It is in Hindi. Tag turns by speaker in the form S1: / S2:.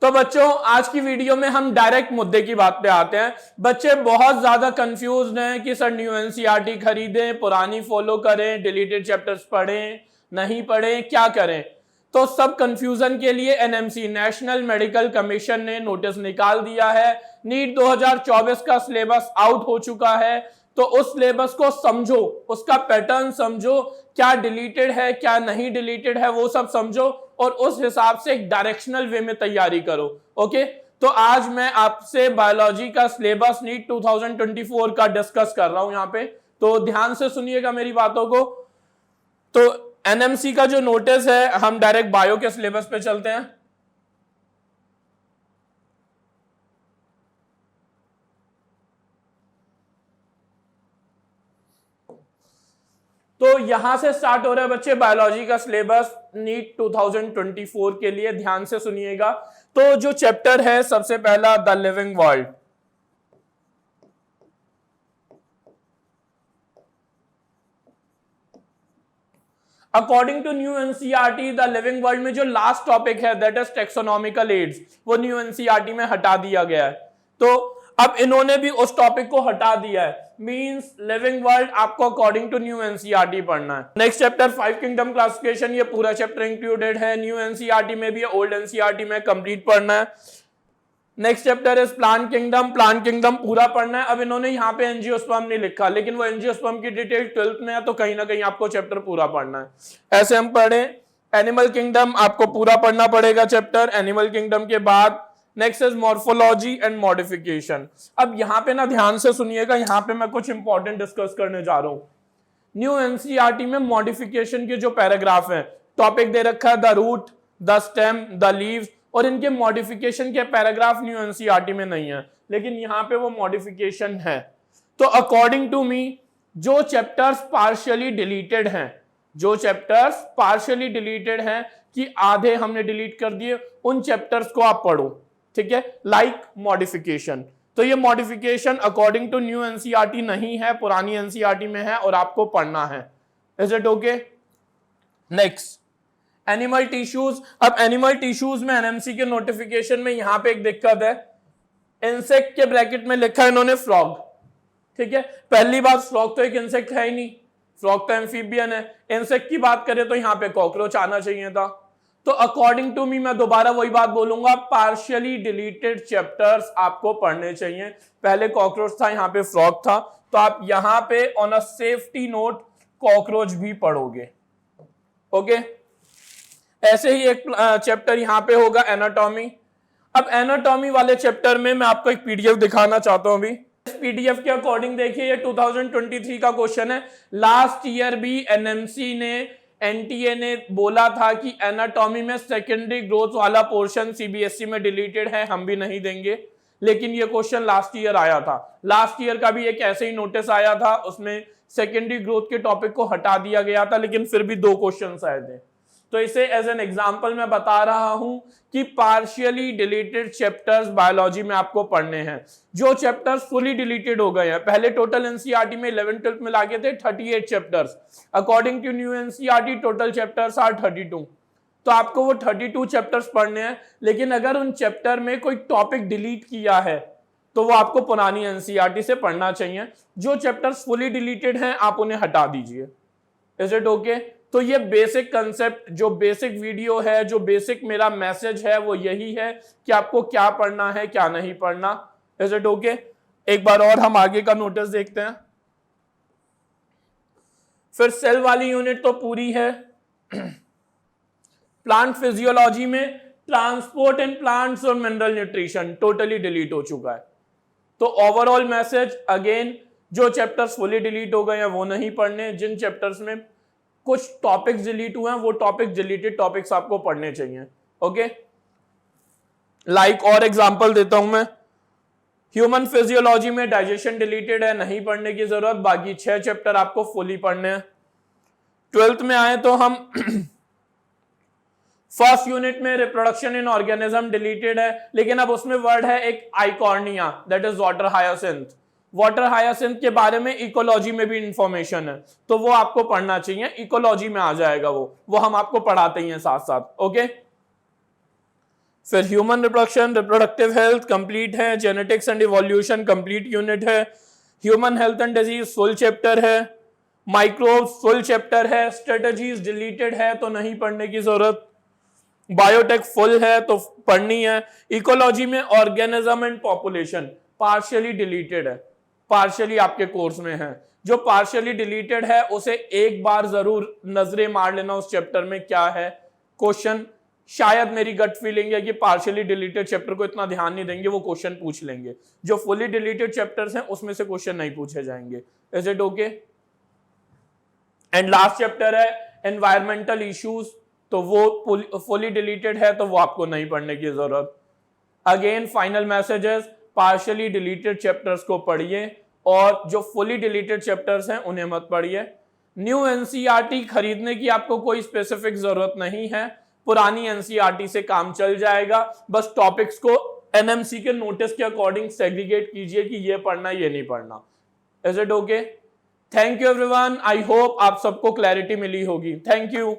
S1: तो बच्चों आज की वीडियो में हम डायरेक्ट मुद्दे की बात पे आते हैं। बच्चे बहुत ज्यादा कंफ्यूज्ड हैं कि सर न्यू एनसीईआरटी खरीदें, पुरानी फॉलो करें, डिलीटेड चैप्टर्स पढ़ें, नहीं पढ़ें, क्या करें। तो सब कंफ्यूजन के लिए एनएमसी नेशनल मेडिकल कमीशन ने नोटिस निकाल दिया है। नीट 2024 का सिलेबस आउट हो चुका है, तो उस सिलेबस को समझो, उसका पैटर्न समझो, क्या डिलीटेड है क्या नहीं डिलीटेड है वो सब समझो और उस हिसाब से एक डायरेक्शनल वे में तैयारी करो। ओके, तो आज मैं आपसे बायोलॉजी का सिलेबस नीट 2024 का डिस्कस कर रहा हूं यहां पे, तो ध्यान से सुनिएगा मेरी बातों को। तो एनएमसी का जो नोटिस है, हम डायरेक्ट बायो के सिलेबस पे चलते हैं। तो यहां से स्टार्ट हो रहा है बच्चे बायोलॉजी का सिलेबस नीट 2024 के लिए, ध्यान से सुनिएगा। तो जो चैप्टर है सबसे पहला the living world. According to new NCERT the living world में जो लास्ट टॉपिक है दैट इज टेक्सोनॉमिकल एड्स, वो न्यू एनसीईआरटी में हटा दिया गया है। तो अब इन्होंने भी उस टॉपिक को हटा दिया है, मींस लिविंग वर्ल्ड आपको अकॉर्डिंग टू न्यू एनसीईआरटी पढ़ना है। नेक्स्ट चैप्टर 5 किंगडम क्लासिफिकेशन, ये पूरा चैप्टर इंक्लूडेड है, न्यू एनसीईआरटी में भी, ओल्ड एनसीईआरटी में कंप्लीट पढ़ना है। Next chapter is plant kingdom, plant kingdom पूरा पढ़ना है। अब इन्होंने यहाँ पे एंजियोस्पर्म नहीं लिखा, लेकिन वो एंजियोस्पर्म की डिटेल 12th में है, तो कहीं ना कहीं आपको चैप्टर पूरा पढ़ना है। ऐसे हम पढ़े एनिमल किंगडम, आपको पूरा पढ़ना पड़ेगा चैप्टर। एनिमल किंगडम के बाद next is morphology and modification. अब यहाँ पे ना ध्यान से सुनिएगा, यहाँ पे मैं कुछ इंपॉर्टेंट डिस्कस करने जा रहा हूँ। न्यू एनसीईआरटी में मॉडिफिकेशन के जो पैराग्राफ है, टॉपिक दे रखा है the root, the stem, the leaves, और इनके मॉडिफिकेशन के पैराग्राफ न्यू एनसीईआरटी में नहीं है, लेकिन यहाँ पे वो मॉडिफिकेशन है। तो अकॉर्डिंग टू मी जो चैप्टर्स पार्शियली डिलीटेड हैं, जो चैप्टर्स पार्शियली डिलीटेड हैं कि आधे हमने डिलीट कर दिए, उन चैप्टर्स को आप पढ़ो, ठीक है, लाइक मॉडिफिकेशन। तो ये modification according to new NCERT नहीं है, पुरानी एनसीईआरटी में है और आपको पढ़ना है। Is it okay? Next animal tissues. अब एनिमल टिश्यूज में एनएमसी के नोटिफिकेशन में यहां पे एक दिक्कत है, इंसेक्ट के ब्रैकेट में लिखा है इन्होंने फ्रॉग, ठीक है। पहली बात, फ्रॉग तो एक इंसेक्ट है ही नहीं, फ्रॉग तो एम्फीबियन है। इंसेक्ट की बात करें तो यहां पे कॉकरोच आना चाहिए था। तो अकॉर्डिंग टू मी मैं दोबारा वही बात बोलूंगा, पार्शियली डिलीटेड चैप्टर्स आपको पढ़ने चाहिए। पहले कॉकरोच था, यहां पे फ्रॉग था, तो आप यहां पे on a safety note cockroach भी पढ़ोगे। ओके, ऐसे ही एक चैप्टर यहां पे होगा एनाटॉमी। अब एनाटॉमी वाले चैप्टर में मैं आपको एक पीडीएफ दिखाना चाहता हूं। अभी इस पीडीएफ के अकॉर्डिंग देखिए, ये 2023 का क्वेश्चन है। लास्ट ईयर भी एनएमसी ने, एनटीए ने बोला था कि एनाटॉमी में सेकेंडरी ग्रोथ वाला पोर्शन सीबीएसई में डिलीटेड है, हम भी नहीं देंगे, लेकिन ये क्वेश्चन लास्ट ईयर आया था। लास्ट ईयर का भी एक ऐसे ही नोटिस आया था, उसमें सेकेंडरी ग्रोथ के टॉपिक को हटा दिया गया था, लेकिन फिर भी 2 क्वेश्चन आए थे। तो इसे एज एन एग्जाम्पल मैं बता रहा हूं कि पार्शियली डिलीटेड चैप्टर्स बायोलॉजी में आपको पढ़ने हैं। जो चैप्टर्स फुली डिलीटेड हो गए हैं, पहले टोटल एनसीईआरटी में 11th-12th में लागे थे 38 chapters, according to new NCERT total chapters are 32। तो आपको वो 32 चैप्टर्स पढ़ने हैं, लेकिन अगर उन चैप्टर में कोई टॉपिक डिलीट किया है तो वो आपको पुरानी एनसीईआरटी से पढ़ना चाहिए। जो चैप्टर्स फुली डिलीटेड हैं आप उन्हें हटा दीजिए। Is it okay? तो ये बेसिक कंसेप्ट, जो बेसिक वीडियो है, जो बेसिक मेरा मैसेज है, वो यही है कि आपको क्या पढ़ना है क्या नहीं पढ़ना। Is it okay? एक बार और हम आगे का नोटिस देखते हैं। फिर सेल वाली यूनिट तो पूरी है। प्लांट फिजियोलॉजी में ट्रांसपोर्ट इन प्लांट्स और मिनरल न्यूट्रिशन टोटली डिलीट हो चुका है। तो ओवरऑल मैसेज अगेन, जो चैप्टर्स फुली डिलीट हो गए हैं वो नहीं पढ़ने, जिन चैप्टर्स में कुछ टॉपिक्स डिलीट हुए हैं वो टॉपिक डिलीटेड टॉपिक्स आपको पढ़ने चाहिए। ओके, लाइक और एग्जांपल देता हूं मैं। ह्यूमन फिजियोलॉजी में डाइजेशन डिलीटेड है, नहीं पढ़ने की जरूरत, बाकी 6 चैप्टर आपको फुली पढ़ने हैं। 12th में आए तो हम फर्स्ट यूनिट में रिप्रोडक्शन इन ऑर्गेनिज्म डिलीटेड है, लेकिन अब उसमें वर्ड है एक Eichhornia, that is water hyacinth. Water hyacinth के बारे में इकोलॉजी में भी इंफॉर्मेशन है, तो वो आपको पढ़ना चाहिए, इकोलॉजी में आ जाएगा वो हम आपको पढ़ाते ही हैं साथ साथ। ओके, फिर human reproduction, reproductive health complete है, genetics and evolution complete unit है, human health and disease full chapter है, माइक्रोब्स फुल चैप्टर है, स्ट्रेटजीज डिलीटेड है तो नहीं पढ़ने की जरूरत, बायोटेक फुल है तो पढ़नी है, इकोलॉजी में organism and population partially deleted है, पार्शियली आपके कोर्स में है, जो पार्शियली डिलीटेड है उसे एक बार जरूर नजरें मार लेना उस चैप्टर में क्या है क्वेश्चन। शायद मेरी गट फीलिंग है कि पार्शियली डिलीटेड चैप्टर को इतना ध्यान नहीं देंगे, वो क्वेश्चन पूछ लेंगे, जो फुली डिलीटेड चैप्टर्स हैं उसमें से क्वेश्चन नहीं पूछे जाएंगे। Is it okay? And last chapter है एनवायरमेंटल इश्यूज, तो वो फुली डिलीटेड है तो वो आपको नहीं पढ़ने की जरूरत। Again final messages, partially deleted chapters को पढ़िए और जो फुली डिलीटेड चैप्टर्स हैं उन्हें मत पढ़िए। न्यू एनसीईआरटी खरीदने की आपको कोई स्पेसिफिक जरूरत नहीं है, पुरानी एनसीईआरटी से काम चल जाएगा, बस टॉपिक्स को एनएमसी के नोटिस के अकॉर्डिंग सेग्रीगेट कीजिए कि ये पढ़ना ये नहीं पढ़ना। Is it okay? Thank you everyone, I hope आप सबको क्लैरिटी मिली होगी। Thank you.